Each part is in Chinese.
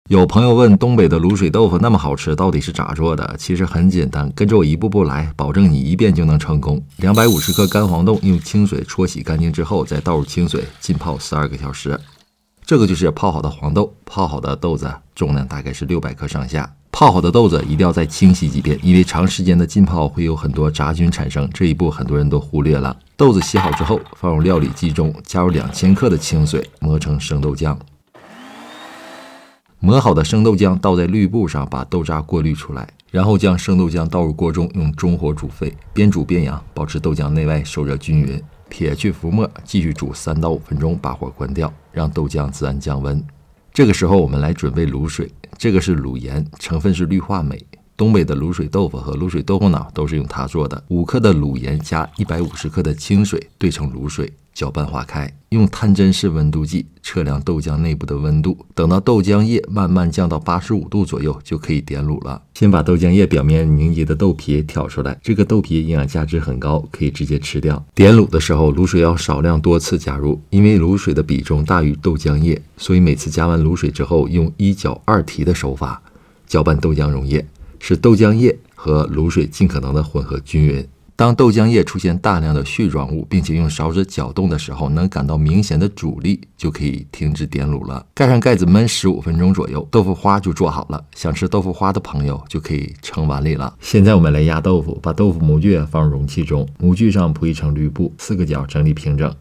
有朋友问东北的卤水豆腐那么好吃，到底是咋做的？其实很简单，跟着我一步步来，保证你一遍就能成功。250克干黄豆用清水搓洗干净之后，再倒入清水浸泡12个小时。这个就是泡好的黄豆，泡好的豆子重量大概是600克上下。泡好的豆子一定要再清洗几遍，因为长时间的浸泡会有很多杂菌产生，这一步很多人都忽略了。豆子洗好之后，放入料理机中，加入2000克的清水，磨成生豆浆。磨好的生豆浆倒在滤布上，把豆渣过滤出来，然后将生豆浆倒入锅中，用中火煮沸，边煮边扬，保持豆浆内外受热均匀。撇去浮沫，继续煮3到5分钟，把火关掉，让豆浆自然降温。这个时候我们来准备卤水，这个是卤盐，成分是氯化镁。东北的卤水豆腐和卤水豆腐脑都是用它做的。5克的卤盐加150克的清水兑成卤水，搅拌化开，用探针式温度计测量豆浆内部的温度，等到豆浆液慢慢降到85度左右，就可以点卤了。先把豆浆液表面凝结的豆皮挑出来，这个豆皮营养价值很高，可以直接吃掉。点卤的时候，卤水要少量多次加入，因为卤水的比重大于豆浆液，所以每次加完卤水之后，用1搅2提的手法搅拌豆浆溶液，使豆浆液和卤水尽可能的混合均匀。当豆浆液出现大量的絮状物，并且用勺子搅动的时候，能感到明显的阻力，就可以停止点卤了。盖上盖子焖15分钟左右，豆腐花就做好了。想吃豆腐花的朋友就可以盛碗里了。现在我们来压豆腐，把豆腐模具放入容器中，模具上铺一层滤布，4个角整理平整，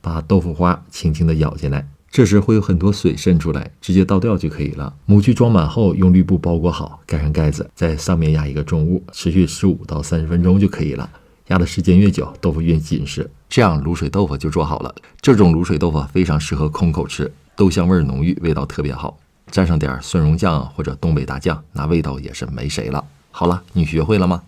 把豆腐花轻轻地舀进来。这时会有很多水渗出来，直接倒掉就可以了。模具装满后，用滤布包裹好，盖上盖子，在上面压一个重物，持续15到30分钟就可以了。压的时间越久，豆腐越紧实，这样卤水豆腐就做好了。这种卤水豆腐非常适合空口吃，豆香味浓郁，味道特别好。蘸上点蒜蓉酱或者东北大酱，那味道也是没谁了。好了，你学会了吗？